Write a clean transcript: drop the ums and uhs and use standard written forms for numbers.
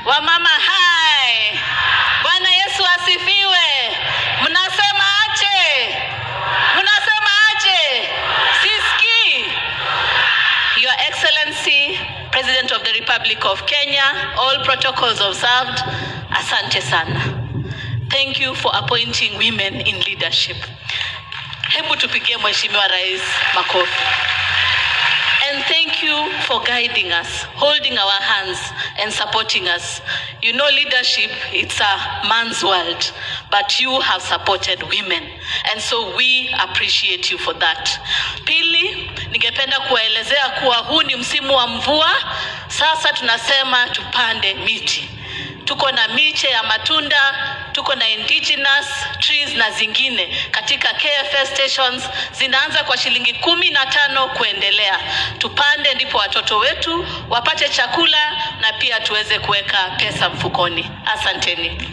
Wamama hai. Bwana Yesu asifiwe. Mnasema aje? Mnasema aje? Siski. Your Excellency, President of the Republic of Kenya, all protocols observed, asante sana. Thank you for appointing women in leadership. Hebu tupigie Mheshimiwa Rais makofi. And thank you for guiding us, holding our hands and supporting us. You know, leadership, it's a man's world, but you have supported women. And so we appreciate you for that. Pili, ningependa kuwaelezea kuwa huu ni msimu wa mvua. Sasa tunasema tupande miti. Tuko na miche ya matunda, tuko na indigenous trees na zingine katika KFS stations, zinaanza kwa shilingi 15 kuendelea. Tupande ndipo watoto wetu wapate chakula na pia tuweze kuweka pesa mfukoni. Asanteni.